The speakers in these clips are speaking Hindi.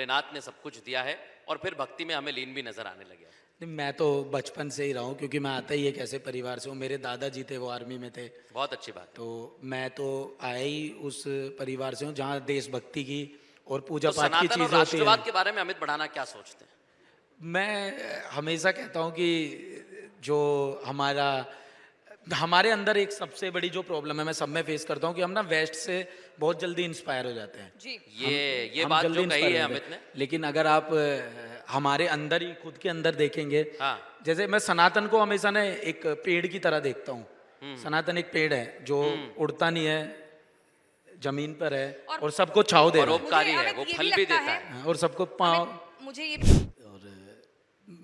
भोलेनाथ ने सब कुछ दिया है और फिर भक्ति में हमें लीन भी नजर आने लगे। नहीं, मैं तो बचपन से ही रहा हूँ क्योंकि मैं आता ही एक ऐसे परिवार से हूँ। मेरे दादाजी थे, वो आर्मी में थे। बहुत अच्छी बात है। तो मैं तो आया ही उस परिवार से हूँ जहाँ देशभक्ति की और पूजा तो पाठ की सनातन और चीज़ें होती राष्ट्रवाद हैं। के बारे में अमित भड़ाना क्या सोचते हैं? मैं हमेशा कहता हूँ कि जो हमारे अंदर एक सबसे बड़ी जो प्रॉब्लम है, मैं सब में फेस करता हूँ कि हम ना वेस्ट से बहुत जल्दी इंस्पायर हो जाते हैं। जी। ये हम बात जल्दी जो कही इंस्पायर है हो जाते अमित हैं। ने। लेकिन अगर आप हमारे अंदर ही खुद के अंदर देखेंगे, हाँ। जैसे मैं सनातन को हमेशा ना एक पेड़ की तरह देखता हूँ। सनातन एक पेड़ है जो उड़ता नहीं है, जमीन पर है और सबको छाव दे रहा है। परोपकारी है, मुझे वो अमित ये फल भी भी लगता देता है। है। और सबको पाँव। अमित, मुझे ये और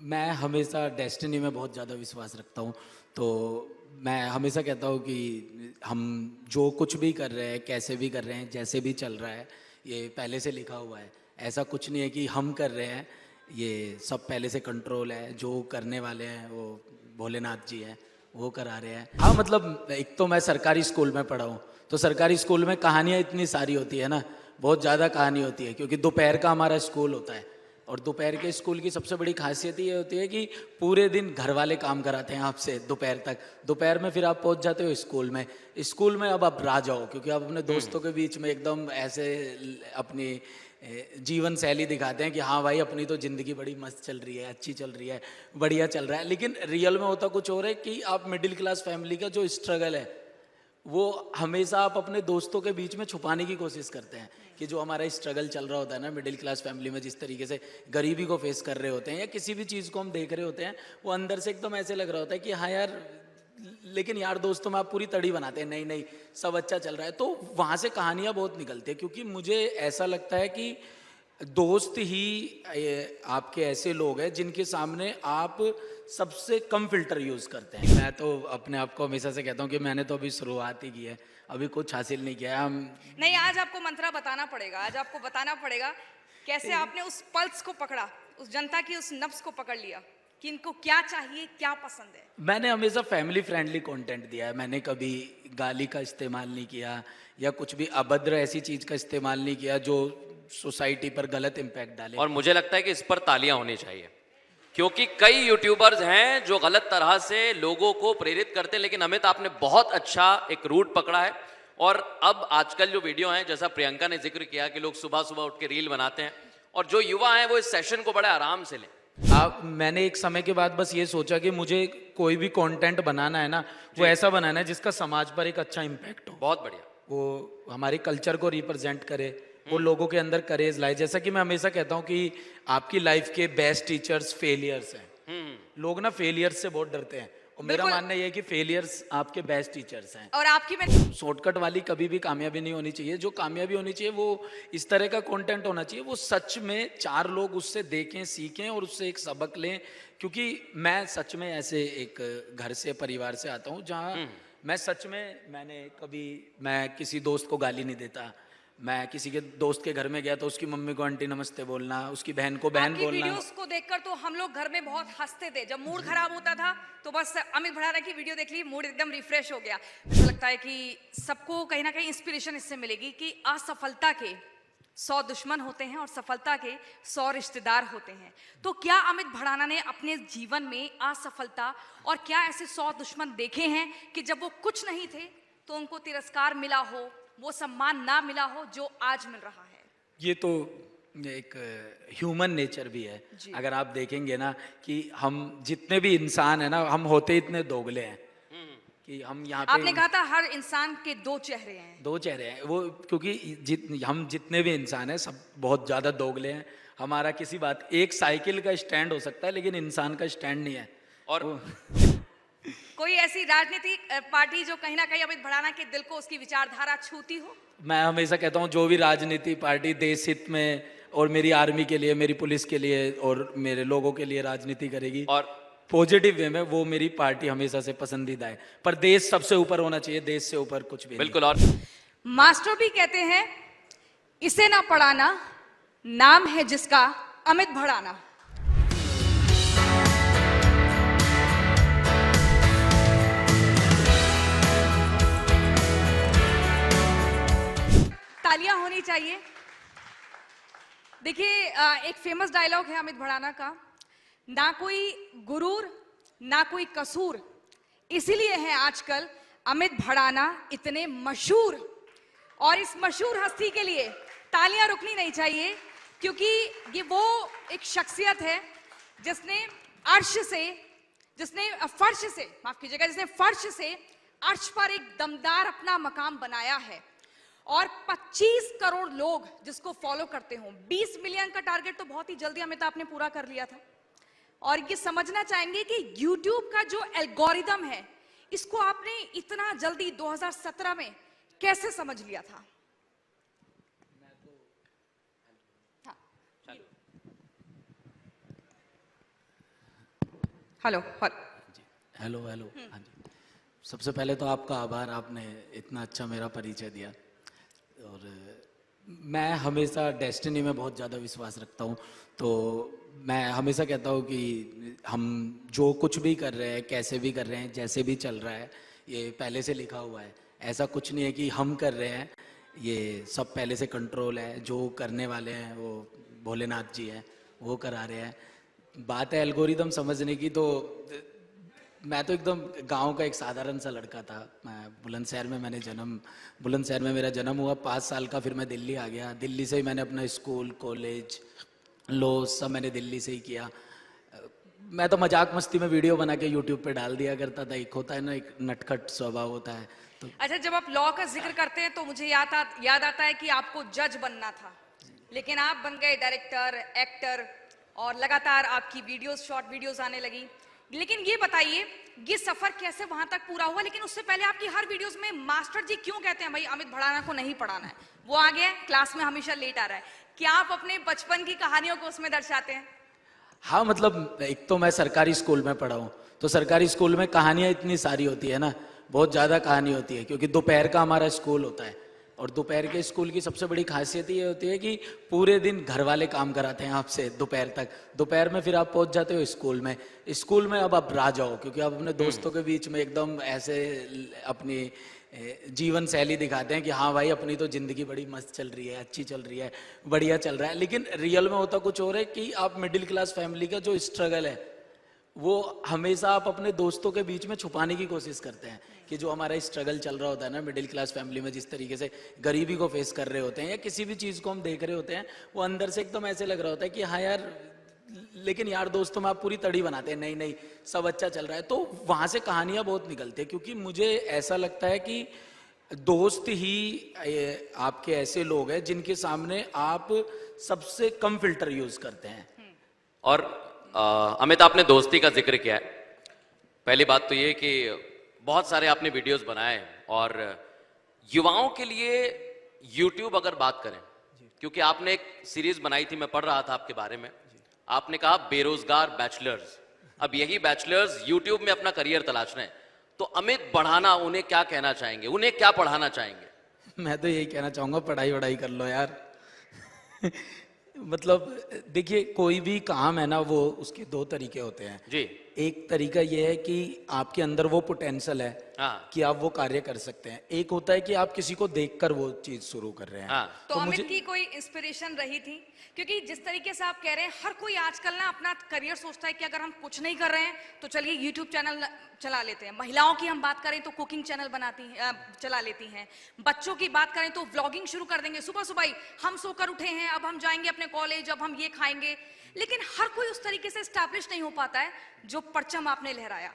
मैं हमेशा डेस्टिनी में बहुत ज़्यादा विश्वास रखता हूँ। तो मैं हमेशा कहता हूँ कि हम जो कुछ भी कर रहे हैं, कैसे भी कर रहे हैं, जैसे भी चल रहा है, ये पहले से लिखा हुआ है। ऐसा कुछ नहीं है कि हम कर रहे हैं, ये सब पहले से कंट्रोल है। जो करने वाले हैं वो भोलेनाथ जी हैं, वो करा रहे हैं। हाँ, मतलब एक तो मैं सरकारी स्कूल में पढ़ा हूँ, तो सरकारी स्कूल में कहानियाँ इतनी सारी होती है ना, बहुत ज़्यादा कहानी होती है क्योंकि दोपहर का हमारा स्कूल होता है। और दोपहर के स्कूल की सबसे बड़ी खासियत ये होती है कि पूरे दिन घर वाले काम कराते हैं आपसे दोपहर तक। दोपहर में फिर आप पहुंच जाते हो स्कूल में। स्कूल में अब आप राज आओ क्योंकि आप अपने दोस्तों के बीच में एकदम ऐसे अपनी जीवन शैली दिखाते हैं कि हाँ भाई, अपनी तो ज़िंदगी बड़ी मस्त चल रही है, अच्छी चल रही है, बढ़िया चल रहा है। लेकिन रियल में होता कुछ और है कि आप मिडिल क्लास फैमिली का जो स्ट्रगल है वो हमेशा आप अपने दोस्तों के बीच में छुपाने की कोशिश करते हैं कि जो हमारा स्ट्रगल चल रहा होता है ना मिडिल क्लास फैमिली में, जिस तरीके से गरीबी को फेस कर रहे होते हैं या किसी भी चीज़ को हम देख रहे होते हैं, वो अंदर से एकदम ऐसे लग रहा होता है कि हाँ यार, लेकिन यार दोस्तों में आप पूरी तड़ी बनाते हैं, नहीं नहीं सब अच्छा चल रहा है। तो वहाँ से कहानियाँ बहुत निकलती है क्योंकि मुझे ऐसा लगता है कि दोस्त ही आपके ऐसे लोग हैं जिनके सामने आप सबसे कम फिल्टर यूज करते हैं। मैं तो अपने आप को हमेशा से कहता हूँ कि मैंने तो अभी शुरुआत ही की है, अभी कुछ हासिल नहीं किया है। हम नहीं, आज आपको मंत्रा बताना पड़ेगा। आज आपको बताना पड़ेगा कैसे आपने उस पल्स को पकड़ा, उस जनता की उस नब्ज को पकड़ लिया कि इनको क्या चाहिए, क्या पसंद है। मैंने हमेशा फैमिली फ्रेंडली कंटेंट दिया है। मैंने कभी गाली का इस्तेमाल नहीं किया या कुछ भी अभद्र ऐसी चीज का इस्तेमाल नहीं किया जो सोसाइटी पर गलत इम्पैक्ट डाले। और मुझे लगता है कि इस पर तालियां होनी चाहिए क्योंकि कई यूट्यूबर्स हैं जो गलत तरह से लोगों को प्रेरित करते हैं, लेकिन अमित आपने बहुत अच्छा एक रूट पकड़ा है। और अब आजकल जो वीडियो हैं, जैसा प्रियंका ने जिक्र किया कि लोग सुबह सुबह उठ के रील बनाते हैं, और जो युवा हैं वो इस सेशन को बड़े आराम से लें। मैंने एक समय के बाद बस ये सोचा कि मुझे कोई भी कंटेंट बनाना है ना, वो ऐसा बनाना है जिसका समाज पर एक अच्छा इम्पैक्ट हो। बहुत बढ़िया। वो हमारे कल्चर को रिप्रेजेंट करे, वो लोगों के अंदर करेज लाए। जैसा कि मैं हमेशा कहता हूँ कि आपकी लाइफ के बेस्ट टीचर्स फेलियर्स हैं। लोग ना फेलियर्स से बहुत डरते हैं और मेरा मानना ये है कि फेलियर्स आपके बेस्ट टीचर्स हैं। और आपकी शॉर्टकट वाली कभी भी कामयाबी नहीं होनी चाहिए। जो कामयाबी होनी चाहिए वो इस तरह का कंटेंट होना चाहिए, वो सच में चार लोग उससे देखें, सीखें और उससे एक सबक लें। क्योंकि मैं सच में ऐसे एक घर से, परिवार से आता हूँ जहाँ मैं सच में मैं किसी दोस्त को गाली नहीं देता। मैं किसी के दोस्त के घर में गया तो उसकी मम्मी को आंटी नमस्ते बोलना, उसकी बहन को बहन आपकी बोलना। वीडियोस को देखकर तो हम लोग घर में बहुत हंसते थे। जब मूड खराब होता था तो बस अमित भड़ाना की वीडियो देख ली, मूड एकदम रिफ्रेश हो गया। मुझे लगता है कि सबको कहीं ना कहीं इंस्पिरेशन इससे मिलेगी कि असफलता के 100 दुश्मन होते हैं और सफलता के 100 रिश्तेदार होते हैं। तो क्या अमित भड़ाना ने अपने जीवन में असफलता और क्या ऐसे 100 दुश्मन देखे हैं कि जब वो कुछ नहीं थे तो उनको तिरस्कार मिला हो, वो सम्मान ना मिला हो जो आज मिल रहा है? ये तो एक ह्यूमन नेचर भी है। अगर आप देखेंगे ना कि हम जितने भी इंसान है ना, हम होते इतने दोगले हैं कि हम यहाँ पे। आपने कहा था हर इंसान के दो चेहरे हैं। दो चेहरे हैं वो, क्योंकि हम जितने भी इंसान हैं सब बहुत ज़्यादा दोगले हैं। हमारा किसी बात, एक साइकिल का स्टैंड हो सकता है लेकिन इंसान का स्टैंड नहीं है। और कोई ऐसी राजनीतिक पार्टी जो कहीं ना कहीं अमित भड़ाना के दिल को, उसकी विचारधारा छूती हो? मैं हमेशा कहता हूँ जो भी राजनीति पार्टी देश हित में और मेरी आर्मी के लिए, मेरी पुलिस के लिए और मेरे लोगों के लिए राजनीति करेगी और पॉजिटिव वे में, वो मेरी पार्टी हमेशा से पसंदीदा है। पर देश सबसे ऊपर होना चाहिए, देश से ऊपर कुछ भी बिल्कुल। और मास्टर भी कहते हैं इसे ना पढ़ाना, नाम है जिसका अमित भड़ाना। तालियां होनी चाहिए देखिए एक फेमस डायलॉग है अमित भड़ाना का, ना कोई गुरूर ना कोई कसूर, इसीलिए है आजकल अमित भड़ाना इतने मशहूर। और इस मशहूर हस्ती के लिए तालियां रुकनी नहीं चाहिए, क्योंकि ये वो एक शख्सियत है जिसने फर्श से अर्श पर एक दमदार अपना मकाम बनाया है। और 25 करोड़ लोग जिसको फॉलो करते हो, 20 मिलियन का टारगेट तो बहुत ही जल्दी अमिताभ ने पूरा कर लिया था। और ये समझना चाहेंगे कि YouTube का जो एल्गोरिदम है, इसको आपने इतना जल्दी 2017 में कैसे समझ लिया था? Hello hello hello. हाँ जी, सबसे पहले तो आपका आभार, आपने इतना अच्छा मेरा परिचय दिया। और मैं हमेशा डेस्टिनी में बहुत ज़्यादा विश्वास रखता हूँ, तो मैं हमेशा कहता हूँ कि हम जो कुछ भी कर रहे हैं, कैसे भी कर रहे हैं, जैसे भी चल रहा है, ये पहले से लिखा हुआ है। ऐसा कुछ नहीं है कि हम कर रहे हैं, ये सब पहले से कंट्रोल है। जो करने वाले हैं वो भोलेनाथ जी हैं, वो करा रहे हैं। बात है एल्गोरिदम समझने की, तो मैं तो एकदम गांव का एक साधारण सा लड़का था। मैं बुलंदशहर में मेरा जन्म हुआ। 5 साल का फिर मैं दिल्ली आ गया। दिल्ली से ही मैंने अपना स्कूल, कॉलेज, लॉ सब मैंने दिल्ली से ही किया। मैं तो मजाक मस्ती में वीडियो बना के यूट्यूब पे डाल दिया करता था। एक होता है ना, एक नटखट स्वभाव होता है। तो अच्छा, जब आप लॉ का जिक्र करते हैं तो मुझे याद आता है कि आपको जज बनना था, लेकिन आप बन गए डायरेक्टर, एक्टर, और लगातार आपकी वीडियोस, शॉर्ट वीडियोस आने लगी। लेकिन ये बताइए, ये सफर कैसे वहां तक पूरा हुआ? लेकिन उससे पहले आपकी हर वीडियोस में मास्टर जी क्यों कहते हैं भाई अमित भड़ाना को नहीं पढ़ाना है, वो आ गया क्लास में हमेशा लेट आ रहा है? क्या आप अपने बचपन की कहानियों को उसमें दर्शाते हैं? हाँ, मतलब एक तो मैं सरकारी स्कूल में पढ़ा हूँ, तो सरकारी स्कूल में कहानियाँ इतनी सारी होती है ना, बहुत ज़्यादा कहानी होती है, क्योंकि दोपहर का हमारा स्कूल होता है। और दोपहर के स्कूल की सबसे बड़ी खासियत ये होती है कि पूरे दिन घर वाले काम कराते हैं आपसे दोपहर तक। दोपहर में फिर आप पहुंच जाते हो स्कूल में। अब आप राह जाओ, क्योंकि आप अपने दोस्तों के बीच में एकदम ऐसे अपनी जीवन शैली दिखाते हैं कि हाँ भाई, अपनी तो जिंदगी बड़ी मस्त चल रही है, अच्छी चल रही है, बढ़िया चल रहा है। लेकिन रियल में होता कुछ और है कि आप मिडिल क्लास फैमिली का जो स्ट्रगल है, वो हमेशा आप अपने दोस्तों के बीच में छुपाने की कोशिश करते हैं कि जो हमारा स्ट्रगल चल रहा होता है ना मिडिल क्लास फैमिली में, जिस तरीके से गरीबी को फेस कर रहे होते हैं या किसी भी चीज़ को हम देख रहे होते हैं, वो अंदर से एकदम ऐसे लग रहा होता है कि हाँ यार, लेकिन यार दोस्तों में आप पूरी तड़ी बनाते हैं, नहीं नहीं सब अच्छा चल रहा है। तो वहाँ से कहानियाँ बहुत निकलती है, क्योंकि मुझे ऐसा लगता है कि दोस्त ही आपके ऐसे लोग हैं जिनके सामने आप सबसे कम फिल्टर यूज करते हैं। और अमित, आपने दोस्ती का जिक्र किया है। पहली बात तो ये कि बहुत सारे आपने वीडियोस बनाए, और युवाओं के लिए YouTube अगर बात करें, क्योंकि आपने एक सीरीज बनाई थी, मैं पढ़ रहा था आपके बारे में, आपने कहा बेरोजगार बैचलर्स, अब यही बैचलर्स YouTube में अपना करियर तलाश रहे हैं, तो अमित भड़ाना उन्हें क्या कहना चाहेंगे, उन्हें क्या पढ़ाना चाहेंगे? मैं तो यही कहना चाहूंगा, पढ़ाई वढ़ाई कर लो यार। मतलब देखिए, कोई भी काम है ना, वो उसके 2 तरीके होते हैं जी। एक तरीका ये है कि आपके अंदर वो पोटेंशियल है कि आप वो कार्य कर सकते हैं। एक होता है कि आप किसी को देखकर वो चीज शुरू कर रहे हैं। तो अमित की कोई इंस्पिरेशन रही थी? क्योंकि जिस तरीके से आप कह रहे हैं, हर कोई आजकल ना अपना करियर सोचता है कि अगर हम कुछ नहीं कर रहे हैं तो चलिए यूट्यूब चैनल चला लेते हैं। महिलाओं की हम बात करें तो कुकिंग चैनल चला लेती हैं। बच्चों की बात करें तो व्लॉगिंग शुरू कर देंगे, सुबह सुबह ही हम सोकर उठे हैं, अब हम जाएंगे अपने कॉलेज, अब हम ये खाएंगे। लेकिन हर कोई उस तरीके से एस्टैब्लिश नहीं हो पाता है जो परचम आपने लहराया।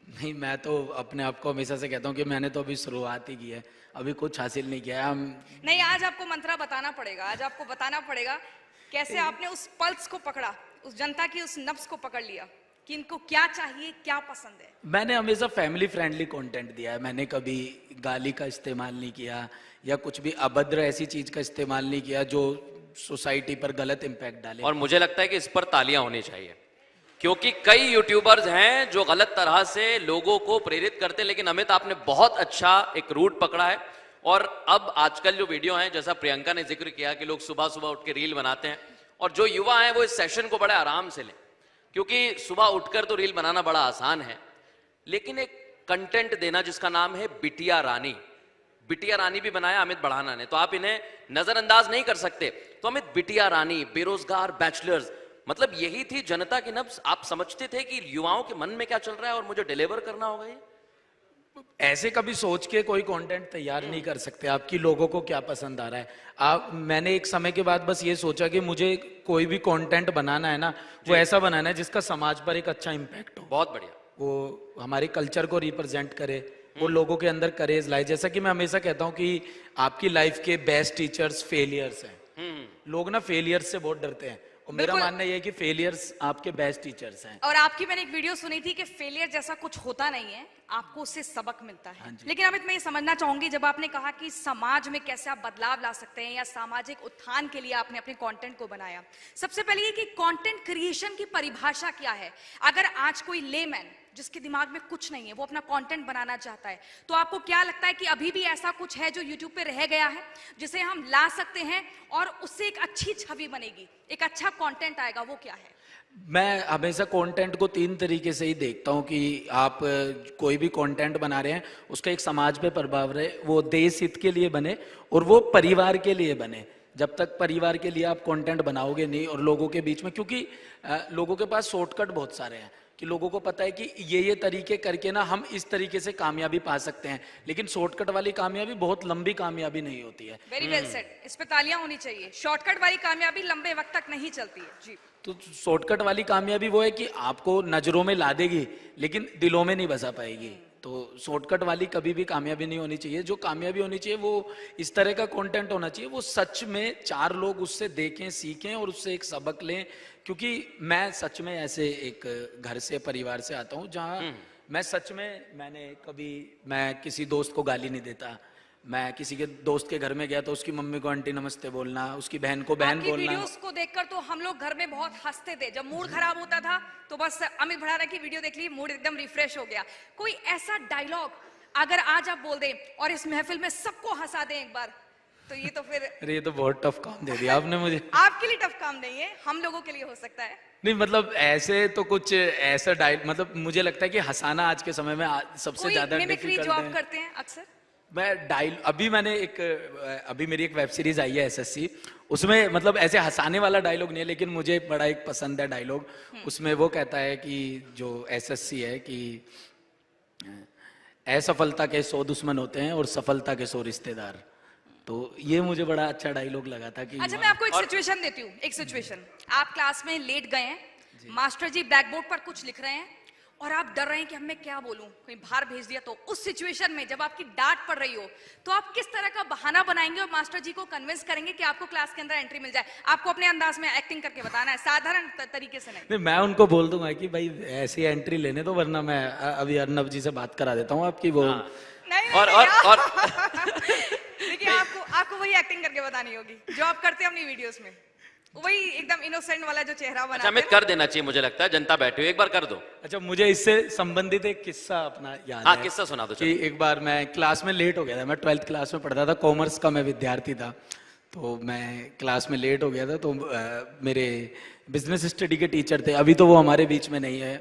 नहीं, मैं तो अपने आप को हमेशा से कहता हूँ कि मैंने तो अभी शुरुआत ही की है, अभी कुछ हासिल नहीं किया है। नहीं, आज आपको मंत्रा बताना पड़ेगा, आज आपको बताना पड़ेगा कैसे आपने उस पल्स को पकड़ा, उस जनता की उस नब्ज को पकड़ लिया कि इनको क्या चाहिए, क्या पसंद है। मैंने हमेशा फैमिली फ्रेंडली कंटेंट दिया है। मैंने कभी गाली का इस्तेमाल नहीं किया या कुछ भी अभद्र ऐसी चीज का इस्तेमाल नहीं किया जो सोसाइटी पर गलत इंपैक्ट डाले। और मुझे लगता है कि इस पर तालियां होनी चाहिए, क्योंकि कई यूट्यूबर्स हैं जो गलत तरह से लोगों को प्रेरित करते हैं, लेकिन अमित आपने बहुत अच्छा एक रूट पकड़ा है। और अब आजकल जो वीडियो हैं, जैसा प्रियंका ने जिक्र किया कि लोग सुबह सुबह उठ के रील बनाते हैं, और जो युवा हैं वो इस सेशन को बड़े आराम से लें, क्योंकि सुबह उठकर तो रील बनाना बड़ा आसान है, लेकिन एक कंटेंट देना जिसका नाम है बिटिया रानी, बिटिया रानी भी बनाया अमित बढ़ाना ने, तो आप इन्हें नजरअंदाज नहीं कर सकते। तो अमित, बिटिया रानी, बेरोजगार बैचलर्स, मतलब यही थी जनता की नब्ज। आप समझते थे कि युवाओं के मन में क्या चल रहा है और मुझे डिलीवर करना होगा ये? ऐसे कभी सोच के कोई कंटेंट तैयार नहीं कर सकते आपकी लोगों को क्या पसंद आ रहा है। मैंने एक समय के बाद बस ये सोचा कि मुझे कोई भी कंटेंट बनाना है ना, वो ऐसा बनाना है जिसका समाज पर एक अच्छा इम्पैक्ट हो, बहुत बढ़िया। वो हमारे कल्चर को रिप्रेजेंट करे, वो लोगों के अंदर करेज लाए। जैसा कि मैं हमेशा कहता हूँ कि आपकी लाइफ के बेस्ट टीचर्स फेलियर्स हैं। लोग ना फेलियर्स से बहुत डरते हैं, और मेरा बिल्कुल। मानना ये है कि फेलियर्स आपके बेस्ट टीचर्स हैं। और आपकी मैंने एक वीडियो सुनी थी कि फेलियर जैसा कुछ होता नहीं है, आपको उससे सबक मिलता है। लेकिन अमित, मैं ये समझना चाहूंगी, जब आपने कहा कि समाज में कैसे आप बदलाव ला सकते हैं या सामाजिक उत्थान के लिए आपने अपने कंटेंट को बनाया, सबसे पहले ये कि कंटेंट क्रिएशन की परिभाषा क्या है? अगर आज कोई लेमैन जिसके दिमाग में कुछ नहीं है वो अपना कंटेंट बनाना चाहता है, तो आपको क्या लगता है कि अभी भी ऐसा कुछ है जो यूट्यूब पे रह गया है जिसे हम ला सकते हैं और उससे एक अच्छी छवि बनेगी, एक अच्छा कंटेंट आएगा? वो क्या है? मैं हमेशा कंटेंट को 3 तरीके से ही देखता हूँ कि आप कोई भी कंटेंट बना रहे हैं उसका एक समाज पे प्रभाव रहे, वो देश हित के लिए बने और वो परिवार के लिए बने। जब तक परिवार के लिए आप कंटेंट बनाओगे नहीं और लोगों के बीच में, क्योंकि लोगों के पास शॉर्टकट बहुत सारे हैं कि लोगों को पता है कि ये तरीके करके ना हम इस तरीके से कामयाबी पा सकते हैं, लेकिन शॉर्टकट वाली कामयाबी बहुत लंबी कामयाबी नहीं होती है। वेरी वेल सेड, इस पे तालियां होनी चाहिए। शॉर्टकट वाली कामयाबी लंबे वक्त तक नहीं चलती है जी। तो शॉर्टकट वाली कामयाबी वो है कि आपको नजरों में ला देगी लेकिन दिलों में नहीं बसा पाएगी। तो शॉर्टकट वाली कभी भी कामयाबी नहीं होनी चाहिए। जो कामयाबी होनी चाहिए वो इस तरह का कंटेंट होना चाहिए, वो सच में 4 लोग उससे देखें, सीखें और उससे एक सबक लें। क्योंकि मैं सच में ऐसे एक घर से, परिवार से आता हूँ जहाँ मैं सच में, मैं किसी दोस्त को गाली नहीं देता। मैं किसी के दोस्त के घर में गया तो उसकी मम्मी को आंटी नमस्ते बोलना, उसकी बहन को बहन आपकी बोलना। वीडियोस को देखकर तो हम लोग घर में बहुत हंसते थे। जब मूड खराब होता था तो बस अमित भड़ाना की वीडियो देख ली, मूड एकदम रिफ्रेश हो गया। कोई ऐसा डायलॉग अगर आज आप बोल दें और इस महफिल में सबको हंसा दें एक बार, तो ये तो फिर अरे ये तो बहुत टफ काम दे दिया आपने मुझे। आपके लिए टफ काम नहीं है, हम लोगों के लिए हो सकता है। नहीं मतलब ऐसे तो कुछ ऐसा मतलब मुझे लगता है कि हंसाना आज के समय में सबसे कोई ज्यादा मिमिक्री जो डिफिकल्ट आप है। करते हैं अक्सर? मैं अभी मेरी एक वेब सीरीज आई है एसएससी, उसमें मतलब ऐसे हंसाने वाला डायलॉग नहीं है, लेकिन मुझे बड़ा एक पसंद है डायलॉग। उसमें वो कहता है कि जो एसएससी है कि असफलता के 100 दुश्मन होते हैं और सफलता के 100 रिश्तेदार। तो ये मुझे बड़ा अच्छा डायलॉग लगा था कि अच्छा, मैं आपको एक सिचुएशन देती हूँ। एक सिचुएशन, आप क्लास में लेट गए हैं, मास्टर जी ब्लैक बोर्ड पर कुछ लिख रहे हैं और आप डर रहे हैं कि अब मैं क्या बोलूं, कहीं बाहर भेज दिया तो। उस सिचुएशन में जब आपकी डांट पड़ रही हो तो आप किस तरह का बहाना बनाएंगे और मास्टर जी को कन्विंस करेंगे कि आपको क्लास के अंदर एंट्री मिल जाए? आपको अपने अंदाज में एक्टिंग करके बताना है, साधारण तरीके से नहीं। मैं उनको बोल दूंगा कि भाई ऐसी एंट्री लेने दो, वरना मैं अभी अर्नब जी से बात करा देता हूँ आपकी वो। नहीं, और देखिए, आपको वही एक्टिंग करके बतानी होगी जो आप करते हैं अपनी वीडियोस में, वही एकदम इनोसेंट वाला जो चेहरा बनाते अच्छा, अमित कर देना चाहिए, मुझे लगता है जनता बैठी हुई, एक बार कर दो। अच्छा, मुझे इससे संबंधित एक किस्सा अपना याद हाँ, है। किस्सा सुना दो। कि एक बार मैं क्लास में लेट हो गया था। मैं 12th क्लास में पढ़ता था, कॉमर्स का मैं विद्यार्थी था। तो मैं क्लास में लेट हो गया था, तो मेरे बिजनेस स्टडी के टीचर थे, अभी तो वो हमारे बीच में नहीं है,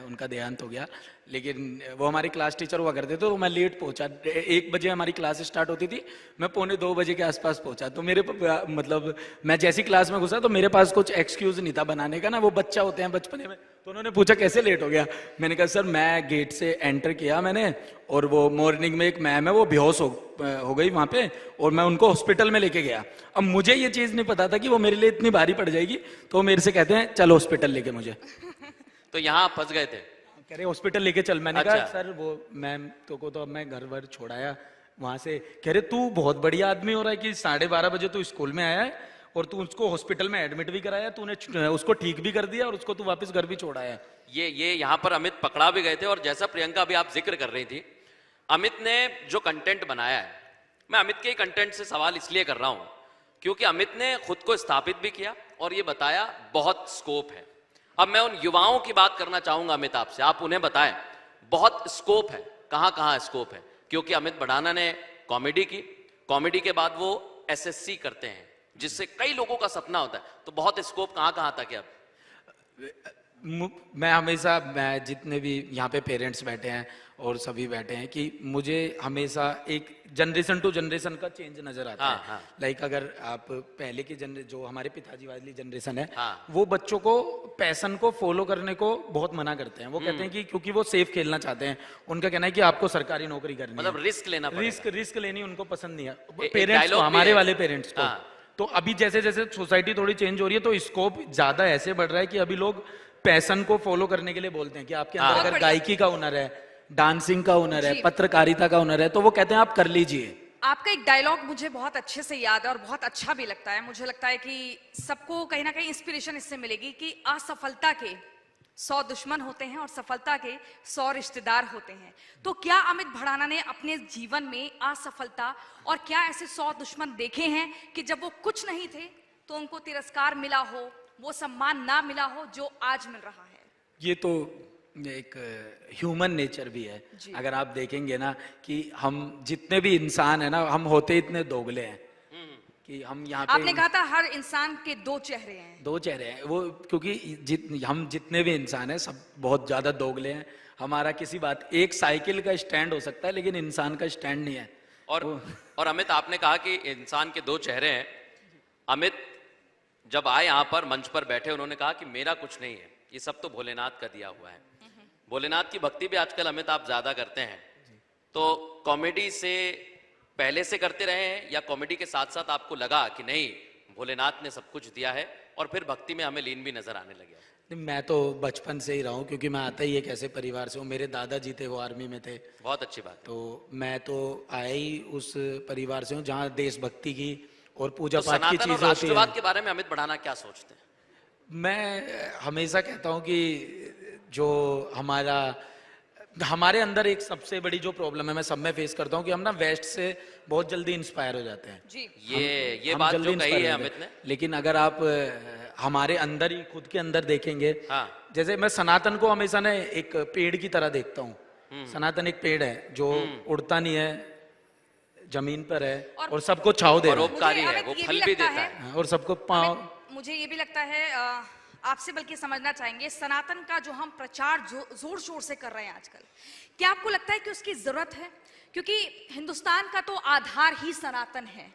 उनका देहांत हो गया, लेकिन वो हमारे क्लास टीचर हुआ करते थे। तो मैं लेट पहुंचा, 1 बजे हमारी क्लास स्टार्ट होती थी, मैं 1:45 बजे के आसपास पहुंचा। तो मेरे मतलब मैं जैसी क्लास में घुसा तो मेरे पास कुछ एक्सक्यूज नहीं था बनाने का ना, वो बच्चा होते हैं बचपने में। तो उन्होंने पूछा कैसे लेट हो गया। मैंने कहा सर मैं गेट से एंटर किया मैंने, और वो मॉर्निंग में एक मैम है वो बेहोश हो गई वहां पे, और मैं उनको हॉस्पिटल में लेके गया। अब मुझे ये चीज नहीं पता था कि वो मेरे लिए इतनी भारी पड़ जाएगी, तो वो मेरे से कहते हैं चलो हॉस्पिटल लेके मुझे। तो यहाँ फंस गए थे? कह रहे हॉस्पिटल लेके चल। मैंने अच्छा। कहा सर वो मैम तो को तो अब मैं घर वर छोड़ाया वहां से। कह रहे तू बहुत बढ़िया आदमी हो रहा है कि 12:30 बजे तू स्कूल में आया है और तू उसको हॉस्पिटल में एडमिट भी कराया, तूने उसको ठीक भी कर दिया और उसको तू वापस घर भी छोड़ाया। ये यहाँ पर अमित पकड़ा भी गए थे। और जैसा प्रियंका अभी आप जिक्र कर रही थी, अमित ने जो कंटेंट बनाया है, मैं अमित के कंटेंट से सवाल इसलिए कर रहा हूं क्योंकि अमित ने खुद को स्थापित भी किया और ये बताया बहुत स्कोप है। अब मैं उन युवाओं की बात करना चाहूंगा अमित आपसे, आप उन्हें बताएं बहुत स्कोप है, कहां कहां स्कोप है। क्योंकि अमित बढ़ाना ने कॉमेडी की, कॉमेडी के बाद वो एसएससी करते हैं जिससे कई लोगों का सपना होता है, तो बहुत स्कोप कहां कहां तक है? अब मैं हमेशा, मैं जितने भी यहाँ पे पेरेंट्स बैठे हैं और सभी बैठे हैं, कि मुझे हमेशा एक जनरेशन टू जनरेशन का चेंज नजर आता हाँ, है। हाँ। लाइक अगर आप पहले की जो हमारे पिताजी वाली जनरेशन है, हाँ। वो बच्चों को पैशन को फॉलो करने को बहुत मना करते हैं। वो कहते हैं कि क्योंकि वो सेफ खेलना चाहते हैं, उनका कहना है कि आपको सरकारी नौकरी करनी है, मतलब रिस्क लेना पड़ेगा। रिस्क लेनी उनको पसंद नहीं है, एक पेरेंट्स को, dialogue भी हमारे है। वाले पेरेंट्स को। हाँ। तो अभी जैसे जैसे सोसाइटी थोड़ी चेंज हो रही है, तो स्कोप ज्यादा ऐसे बढ़ रहा है कि अभी लोग पैशन को फॉलो करने के लिए बोलते हैं कि आपके अंदर हाँ। अगर बहुत बढ़िया। गायकी का हुनर है, डांसिंग का हुनर है, जी। पत्रकारिता का हुनर है, तो वो कहते हैं आप कर लीजिए। आपका एक डायलॉग मुझे बहुत अच्छे से याद है और बहुत अच्छा भी लगता है। मुझे लगता है कि सबको कहीं ना कहीं इंस्पिरेशन इससे मिलेगी कि असफलता के 100 दुश्मन होते हैं और सफलता के 100 रिश्तेदार होते हैं। तो क्या अमित भड़ाना ने अपने जीवन में असफलता और क्या ऐसे 100 दुश्मन देखे हैं कि जब वो कुछ नहीं थे तो उनको तिरस्कार मिला हो, वो सम्मान ना मिला हो जो आज मिल रहा है? ये तो एक ह्यूमन नेचर भी है। जी। अगर आप देखेंगे ना कि हम जितने भी इंसान है ना, हम होते इतने दोगले हैं कि हम यहाँ आपने पे कहा था हर इंसान के 2 चेहरे हैं। 2 चेहरे हैं वो, क्योंकि हम जितने भी इंसान हैं सब बहुत ज्यादा दोगले हैं। हमारा किसी बात, एक साइकिल का स्टैंड हो सकता है लेकिन इंसान का स्टैंड नहीं है। और अमित, आपने कहा कि इंसान के 2 चेहरे हैं। अमित जब आए यहाँ पर मंच पर बैठे, उन्होंने कहा कि मेरा कुछ नहीं है, ये सब तो भोलेनाथ का दिया हुआ है। भोलेनाथ की भक्ति भी आजकल अमित आप ज्यादा करते हैं, तो कॉमेडी से पहले से करते रहे हैं या कॉमेडी के साथ साथ आपको लगा कि नहीं भोलेनाथ ने सब कुछ दिया है और फिर भक्ति में हमें लीन भी नजर आने लगे? नहीं, मैं तो बचपन से ही रहा हूँ, क्योंकि मैं आता ही एक ऐसे परिवार से हूँ। मेरे दादाजी थे, वो आर्मी में थे। बहुत अच्छी बात है। तो मैं तो आया ही उस परिवार से हूँ जहाँ देशभक्ति की और पूजा तो पाठ की सनातन और चीजें होती राष्ट्रवाद है। के बारे में अमित भड़ाना क्या सोचते हैं? मैं हमेशा कहता हूँ कि जो हमारे अंदर एक सबसे बड़ी जो प्रॉब्लम है, मैं सब में फेस करता हूँ, कि हम ना वेस्ट से बहुत जल्दी इंस्पायर हो जाते हैं। जी। ये हम बात जल्दी जो कही inspire है हो जाते अमित ने, हैं। लेकिन अगर आप हमारे अंदर ही, खुद के अंदर देखेंगे, हाँ। जैसे मैं सनातन को हमेशा ना एक पेड़ की तरह देखता हूँ। सनातन एक पेड़ है जो उड़ता नहीं है, जमीन पर है और सबको छाव दे रहा है। परोपकारी है, अमित वो ये फल भी भी लगता देता है। है। और सबको मुझे ये भी लगता है, आपसे बल्कि समझना चाहेंगे, सनातन का जो हम प्रचार जोर शोर से कर रहे हैं आजकल, क्या आपको लगता है कि उसकी जरूरत है? क्योंकि हिंदुस्तान का तो आधार ही सनातन है,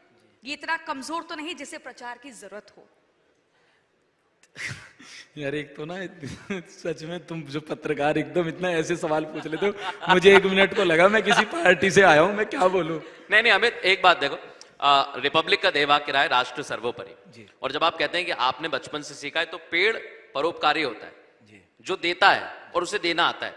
ये इतना कमजोर तो नहीं जिसे प्रचार की जरूरत हो। यार एक तो ना सच में तुम जो पत्रकार एकदम इतना ऐसे सवाल पूछ लेते हो, मुझे 1 मिनट को लगा मैं किसी पार्टी से आया हूं, मैं क्या बोलूं। नहीं नहीं अमित, एक बात देखो, रिपब्लिक का देवाक्य रहा है राष्ट्र सर्वोपरि। जी। और जब आप कहते हैं कि आपने बचपन से सीखा है, तो पेड़ परोपकारी होता है, जी। जो देता है और उसे देना आता है।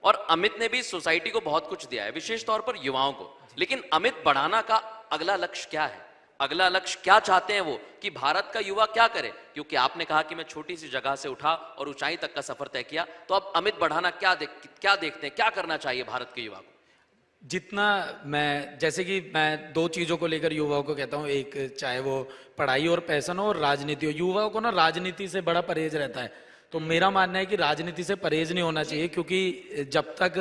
और अमित ने भी सोसाइटी को बहुत कुछ दिया है, विशेष तौर पर युवाओं को। लेकिन अमित भड़ाना का अगला लक्ष्य क्या है? अगला लक्ष्य क्या चाहते हैं वो, कि भारत का युवा क्या करे? क्योंकि आपने कहा कि मैं छोटी सी जगह से उठा और ऊंचाई तक का सफर तय किया, तो अब अमित भड़ाना क्या देखते हैं, क्या करना चाहिए भारत के युवा को? जितना मैं, जैसे कि मैं 2 चीजों को लेकर युवाओं को कहता हूँ, एक चाहे वो पढ़ाई और पैशन हो और राजनीति हो। युवाओं को ना राजनीति से बड़ा परहेज रहता है, तो मेरा मानना है कि राजनीति से परहेज नहीं होना चाहिए, क्योंकि जब तक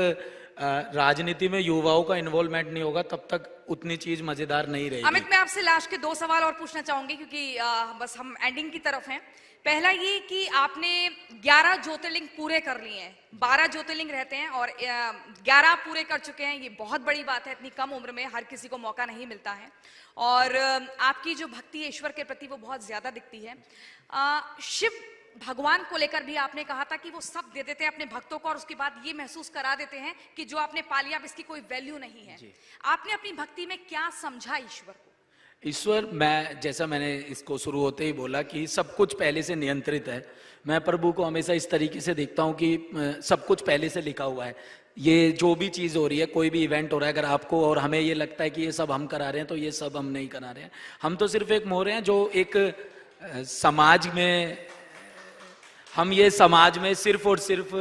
राजनीति में युवाओं का इन्वॉल्वमेंट नहीं होगा तब तक उतनी चीज मजेदार नहीं रहेगी। अमित, मैं आपसे लास्ट के 2 सवाल और पूछना चाहूंगी, क्योंकि बस हम एंडिंग की तरफ हैं। पहला ये कि आपने 11 ज्योतिर्लिंग पूरे कर लिए हैं, 12 ज्योतिर्लिंग रहते हैं और 11 पूरे कर चुके हैं। ये बहुत बड़ी बात है, इतनी कम उम्र में हर किसी को मौका नहीं मिलता है। और आपकी जो भक्ति है ईश्वर के प्रति, वो बहुत ज्यादा दिखती है। शिव भगवान को लेकर भी आपने कहा था कि वो सब दे देते हैं अपने भक्तों को और उसके बाद ये महसूस करा देते हैं कि जो आपने पा लिया अब इसकी कोई वैल्यू नहीं है। आपने अपनी भक्ति में क्या समझा ईश्वर को? ईश्वर, मैंने इसको शुरू होते ही बोला कि सब कुछ पहले से नियंत्रित है। मैं प्रभु को हमेशा इस तरीके से देखता हूँ कि सब कुछ पहले से लिखा हुआ है। ये जो भी चीज़ हो रही है, कोई भी इवेंट हो रहा है, अगर आपको और हमें ये लगता है कि ये सब हम करा रहे हैं, तो ये सब हम नहीं करा रहे हैं। हम तो सिर्फ एक मोहरे हैं जो एक समाज में, हम ये समाज में सिर्फ और सिर्फ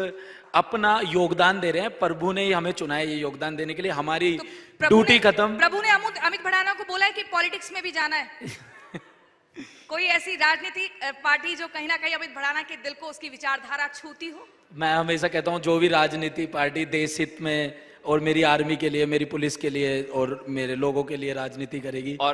अपना योगदान दे रहे हैं। प्रभु ने ही हमें चुना है ये योगदान देने के लिए। हमारी ड्यूटी खत्म। प्रभु ने अमित भड़ाना को बोला है कि पॉलिटिक्स में भी जाना है। कोई ऐसी राजनीतिक पार्टी जो कहीं ना कहीं अमित भड़ाना के दिल को, उसकी विचारधारा छूती हो? मैं हमेशा कहता हूँ जो भी राजनीति पार्टी देश हित में और मेरी आर्मी के लिए, मेरी पुलिस के लिए और मेरे लोगों के लिए राजनीति करेगी, और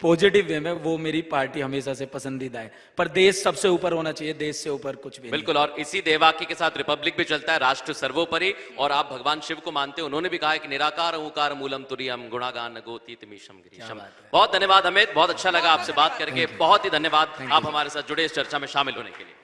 पॉजिटिव वे में, वो मेरी पार्टी हमेशा से पसंदीदा है। पर देश सबसे ऊपर होना चाहिए, देश से ऊपर कुछ भी नहीं। बिल्कुल, और इसी देवाकी के साथ रिपब्लिक भी चलता है, राष्ट्र सर्वोपरि। और आप भगवान शिव को मानते हैं, उन्होंने भी कहा है कि निराकार ओंकार मूलम तुरीयम गुणागान गोतीत मीशम गिरीशम। बहुत धन्यवाद अमित, बहुत अच्छा लगा आपसे बात करके, बहुत ही धन्यवाद आप हमारे साथ जुड़े इस चर्चा में शामिल होने के लिए।